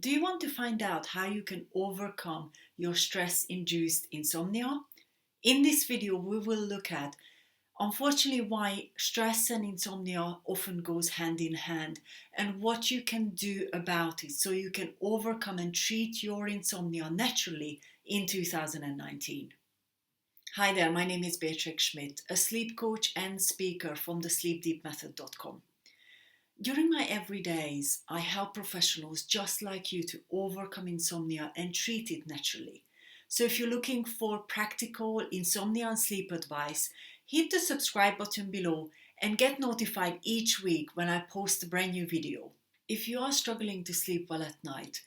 Do you want to find out how you can overcome your stress-induced insomnia? In this video, we will look at, unfortunately, why stress and insomnia often goes hand in hand and what you can do about it so you can overcome and treat your insomnia naturally in 2019. Hi there, my name is Beatrix Schmidt, a sleep coach and speaker from the sleepdeepmethod.com. During my everydays, I help professionals just like you to overcome insomnia and treat it naturally. So if you're looking for practical insomnia and sleep advice, hit the subscribe button below and get notified each week when I post a brand new video. If you are struggling to sleep well at night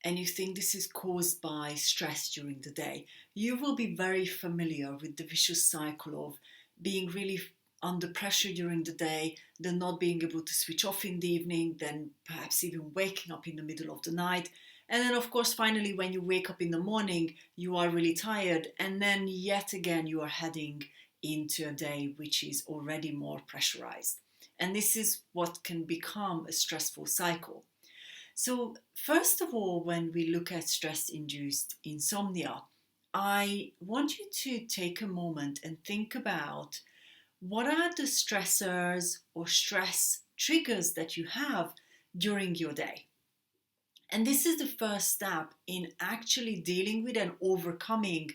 and you think this is caused by stress during the day, you will be very familiar with the vicious cycle of being really under pressure during the day, then not being able to switch off in the evening, then perhaps even waking up in the middle of the night. And then, of course, finally, when you wake up in the morning, you are really tired. And then yet again, you are heading into a day which is already more pressurized. And this is what can become a stressful cycle. So first of all, when we look at stress-induced insomnia, I want you to take a moment and think about what are the stressors or stress triggers that you have during your day. And this is the first step in actually dealing with and overcoming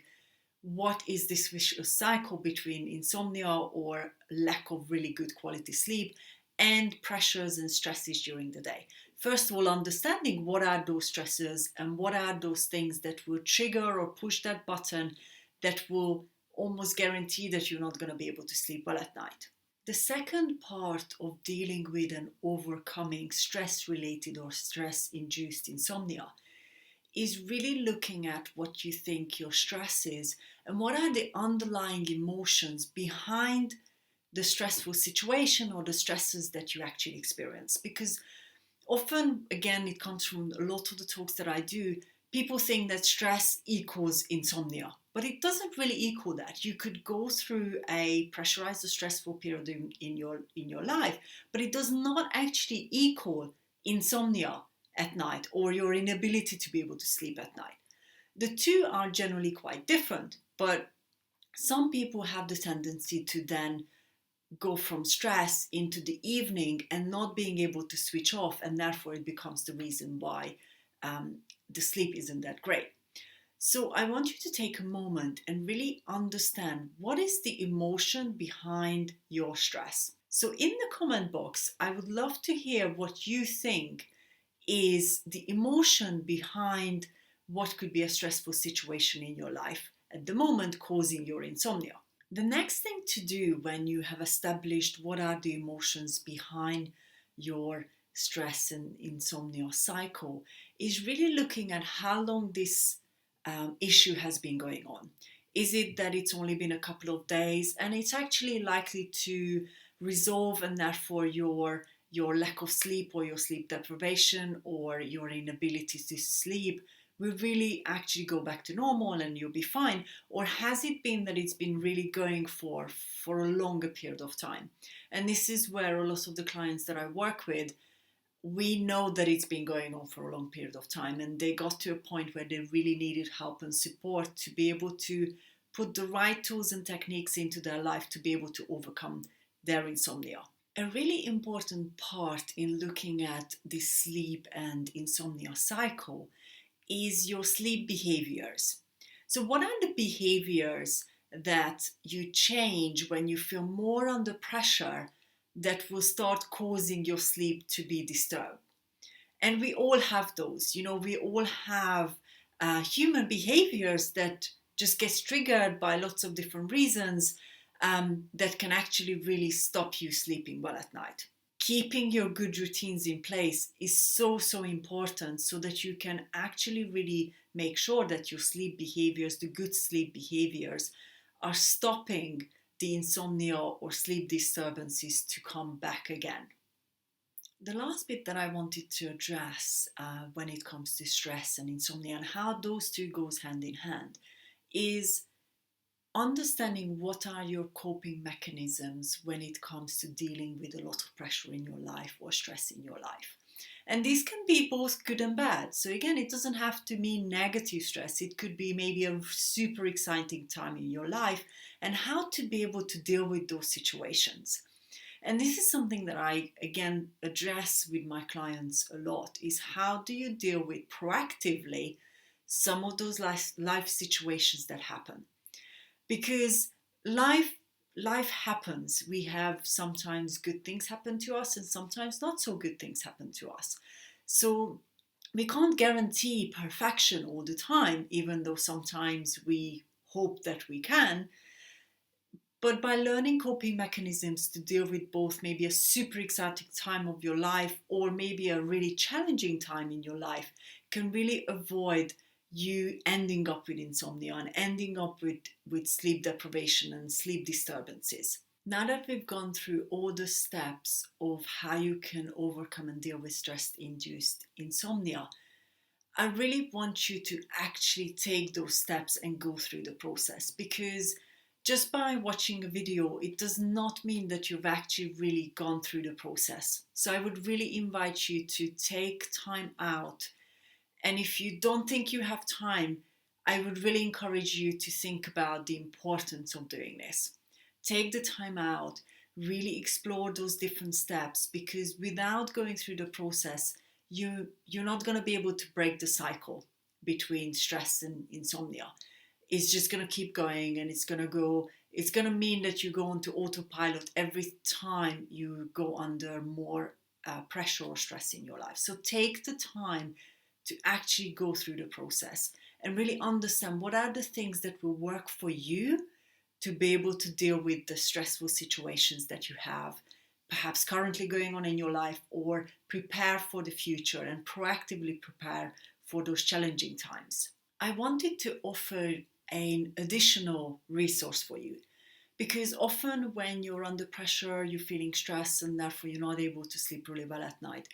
what is this vicious cycle between insomnia or lack of really good quality sleep and pressures and stresses during the day. First of all, understanding what are those stressors and what are those things that will trigger or push that button that will almost guarantee that you're not going to be able to sleep well at night. The second part of dealing with and overcoming stress-related or stress-induced insomnia is really looking at what you think your stress is and what are the underlying emotions behind the stressful situation or the stresses that you actually experience. Because often, again, it comes from a lot of the talks that I do, people think that stress equals insomnia, but it doesn't really equal that. You could go through a pressurized or stressful period in your life, but it does not actually equal insomnia at night or your inability to be able to sleep at night. The two are generally quite different, but some people have the tendency to then go from stress into the evening and not being able to switch off, and therefore it becomes the reason why the sleep isn't that great. So I want you to take a moment and really understand what is the emotion behind your stress. So in the comment box, I would love to hear what you think is the emotion behind what could be a stressful situation in your life at the moment causing your insomnia. The next thing to do when you have established what are the emotions behind your stress and insomnia cycle is really looking at how long this issue has been going on. Is it that it's only been a couple of days and it's actually likely to resolve, and therefore your lack of sleep or your sleep deprivation or your inability to sleep will really actually go back to normal and you'll be fine? Or has it been that it's been really going for a longer period of time? And this is where a lot of the clients that I work with, we know that it's been going on for a long period of time and they got to a point where they really needed help and support to be able to put the right tools and techniques into their life to be able to overcome their insomnia. A really important part in looking at the sleep and insomnia cycle is your sleep behaviors. So what are the behaviors that you change when you feel more under pressure that will start causing your sleep to be disturbed? And we all have those, we all have human behaviors that just gets triggered by lots of different reasons that can actually really stop you sleeping well at night. Keeping your good routines in place is so important so that you can actually really make sure that your sleep behaviors, the good sleep behaviors, are stopping the insomnia or sleep disturbances to come back again. The last bit that I wanted to address when it comes to stress and insomnia and how those two goes hand in hand is understanding what are your coping mechanisms when it comes to dealing with a lot of pressure in your life or stress in your life. And these can be both good and bad. So again, it doesn't have to mean negative stress. It could be maybe a super exciting time in your life, and how to be able to deal with those situations. And this is something that I, again, address with my clients a lot, is how do you deal with proactively some of those life situations that happen? Because life happens. We have sometimes good things happen to us and sometimes not so good things happen to us. So we can't guarantee perfection all the time, even though sometimes we hope that we can. But by learning coping mechanisms to deal with both maybe a super exciting time of your life or maybe a really challenging time in your life, can really avoid you ending up with insomnia and ending up with sleep deprivation and sleep disturbances. Now that we've gone through all the steps of how you can overcome and deal with stress-induced insomnia, I really want you to actually take those steps and go through the process, because just by watching a video, it does not mean that you've actually really gone through the process. So I would really invite you to take time out. And if you don't think you have time, I would really encourage you to think about the importance of doing this. Take the time out, really explore those different steps, because without going through the process, you're not going to be able to break the cycle between stress and insomnia. It's just going to keep going, and it's going to mean that you go into autopilot every time you go under more pressure or stress in your life. So take the time to actually go through the process and really understand what are the things that will work for you to be able to deal with the stressful situations that you have perhaps currently going on in your life, or prepare for the future and proactively prepare for those challenging times. I wanted to offer an additional resource for you, because often when you're under pressure, you're feeling stressed and therefore you're not able to sleep really well at night.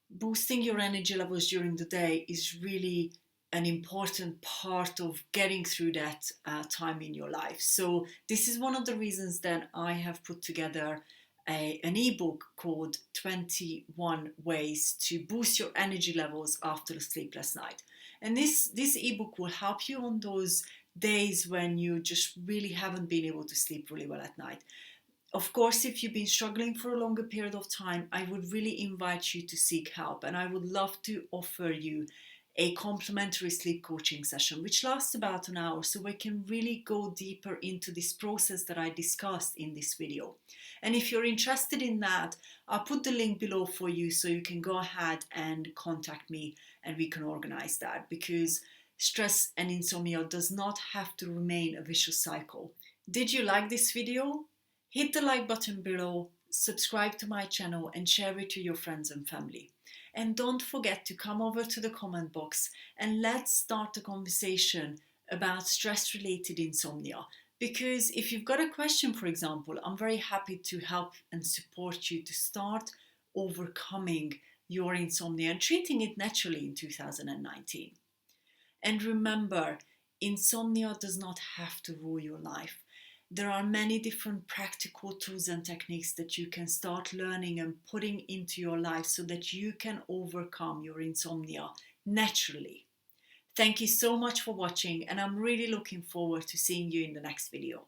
Boosting your energy levels during the day is really an important part of getting through that time in your life. So this is one of the reasons that I have put together an ebook called 21 Ways to Boost Your Energy Levels After a Sleepless Night. And this ebook will help you on those days when you just really haven't been able to sleep really well at night. Of course, if you've been struggling for a longer period of time, I would really invite you to seek help, and I would love to offer you a complimentary sleep coaching session, which lasts about an hour, so we can really go deeper into this process that I discussed in this video. And if you're interested in that, I'll put the link below for you so you can go ahead and contact me and we can organize that, because stress and insomnia does not have to remain a vicious cycle. Did you like this video? Hit the like button below, subscribe to my channel and share it to your friends and family. And don't forget to come over to the comment box and let's start a conversation about stress-related insomnia. Because if you've got a question, for example, I'm very happy to help and support you to start overcoming your insomnia and treating it naturally in 2019. And remember, insomnia does not have to rule your life. There are many different practical tools and techniques that you can start learning and putting into your life so that you can overcome your insomnia naturally. Thank you so much for watching, and I'm really looking forward to seeing you in the next video.